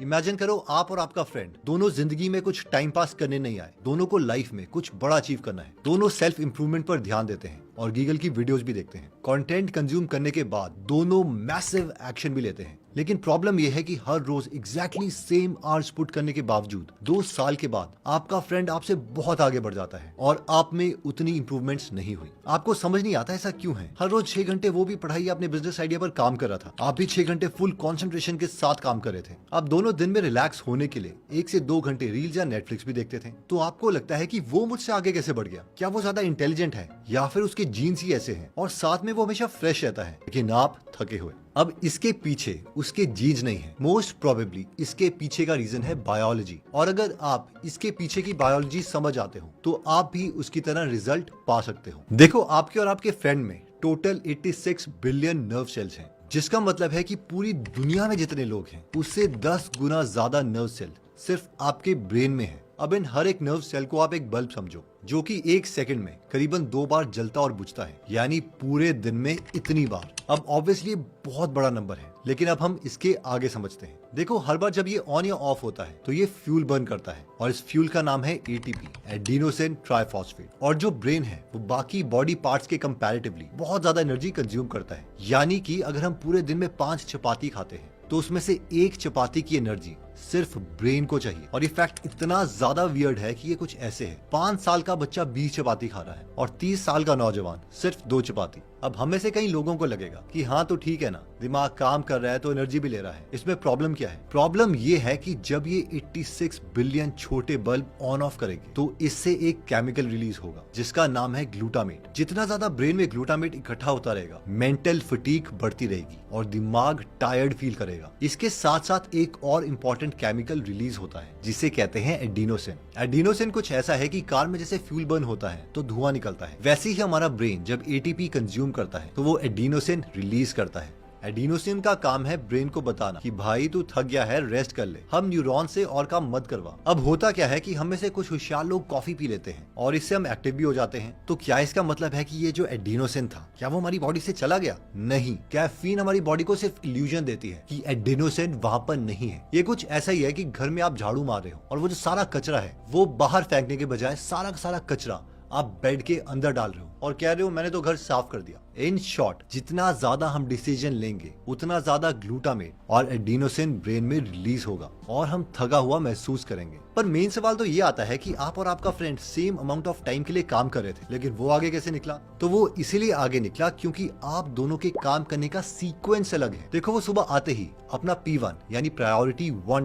Imagine करो आप और आपका फ्रेंड दोनों जिंदगी में कुछ टाइम पास करने नहीं आए, दोनों को लाइफ में कुछ बड़ा अचीव करना है, दोनों सेल्फ इंप्रूवमेंट पर ध्यान देते हैं और गीगल की वीडियोस भी देखते हैं। कंटेंट कंज्यूम करने के बाद दोनों मैसिव एक्शन भी लेते हैं। लेकिन प्रॉब्लम यह है कि हर रोज एग्जैक्टली सेम आवर्स पुट करने के बावजूद 2 साल के बाद आपका फ्रेंड आपसे बहुत आगे बढ़ जाता है और आप में उतनी इंप्रूवमेंट्स नहीं हुई। आपको समझ नहीं आता ऐसा क्यों है। हर रोज 6 घंटे वो भी पढ़ाई अपने बिजनेस आइडिया पर काम कर रहा था, आप भी 6 घंटे फुल कंसंट्रेशन के साथ काम कर रहे थे। आप दोनों दिन में रिलैक्स होने के लिए 1 से 2 घंटे रील्स या नेटफ्लिक्स भी देखते थे। तो आपको लगता है कि वो मुझसे आगे कैसे बढ़ गया? क्या वो ज्यादा इंटेलिजेंट है या फिर उसके जीन्स ही ऐसे हैं और साथ में वो हमेशा फ्रेश रहता है, लेकिन आप थके हुए। अब इसके पीछे उसके जीन्स नहीं है, मोस्ट प्रोबेबली इसके पीछे का रीजन है बायोलॉजी। और अगर आप इसके पीछे की बायोलॉजी समझ आते हो तो आप भी उसकी तरह रिजल्ट पा सकते हो। देखो, आपके और आपके फ्रेंड में टोटल 86 बिलियन नर्व सेल्स हैं, जिसका मतलब है कि पूरी दुनिया में जितने लोग हैं उससे 10 गुना ज्यादा नर्व सेल सिर्फ आपके ब्रेन में है। अब इन हर एक नर्व सेल को आप एक बल्ब समझो, जो कि 1 सेकंड में करीबन 2 बार जलता और बुझता है, यानी पूरे दिन में इतनी बार। अब ऑब्वियसली बहुत बड़ा नंबर है, लेकिन अब हम इसके आगे समझते हैं। देखो, हर बार जब ये ऑन या ऑफ होता है तो ये फ्यूल बर्न करता है और इस फ्यूल का नाम है एटीपी, एडिनोसिन ट्राइफॉस्फेट। और जो ब्रेन है वो बाकी बॉडी पार्ट्स के कंपैरेटिवली बहुत ज्यादा एनर्जी कंज्यूम करता है। यानी कि अगर हम पूरे दिन में 5 चपाती खाते हैं तो उसमें से 1 चपाती की एनर्जी सिर्फ ब्रेन को चाहिए। और ये फैक्ट इतना ज्यादा वियर्ड है कि ये कुछ ऐसे है, 5 साल का बच्चा 20 चपाती खा रहा है और 30 साल का नौजवान सिर्फ 2 चपाती। अब हम में से कई लोगों को लगेगा कि हाँ तो ठीक है ना, दिमाग काम कर रहा है तो एनर्जी भी ले रहा है, इसमें प्रॉब्लम क्या है? प्रॉब्लम ये है कि जब ये 86 बिलियन छोटे बल्ब ऑन ऑफ करेंगे तो इससे एक केमिकल रिलीज होगा जिसका नाम है ग्लूटामेट। जितना ज्यादा ब्रेन में ग्लूटामेट इकट्ठा होता रहेगा, मेंटल फटीग बढ़ती रहेगी और दिमाग टायर्ड फील करेगा। इसके साथ साथ एक और इम्पोर्टेंट केमिकल रिलीज होता है जिसे कहते हैं एडिनोसिन। एडिनोसिन कुछ ऐसा है कि कार में जैसे फ्यूल बर्न होता है तो धुआं निकलता है, वैसे ही हमारा ब्रेन जब एटीपी कंज्यूम करता है तो वो एडिनोसिन रिलीज करता है। एडिनोसिन का काम है ब्रेन को बताना कि भाई तू थक गया है, रेस्ट कर ले, हम न्यूरॉन से और काम मत करवा। अब होता क्या है कि हम में से कुछ होशियार लोग कॉफी पी लेते हैं और इससे हम एक्टिव भी हो जाते हैं। तो क्या इसका मतलब है कि ये जो एडिनोसिन था क्या वो हमारी बॉडी से चला गया? नहीं, कैफीन हमारी बॉडी को सिर्फ इल्यूजन देती है कि एडिनोसिन वहां पर नहीं है। ये कुछ ऐसा ही है कि घर में आप झाड़ू मार रहे हो और वो जो सारा कचरा है वो बाहर फेंकने के बजाय सारा का सारा कचरा आप बेड के अंदर डाल रहे हो और कह रहे हो मैंने तो घर साफ कर दिया। इन शॉर्ट, जितना ज्यादा हम डिसीजन लेंगे उतना ज्यादा ग्लूटामेट और एडिनोसिन ब्रेन में रिलीज होगा और हम थका हुआ महसूस करेंगे। पर मेन सवाल तो ये आता है कि आप और आपका friend same amount of time के लिए काम कर रहे थे, लेकिन वो आगे कैसे निकला? तो वो इसीलिए आगे निकला क्योंकि आप दोनों के काम करने का सीक्वेंस अलग है। देखो, वो सुबह आते ही अपना P1 यानी प्रायोरिटी 1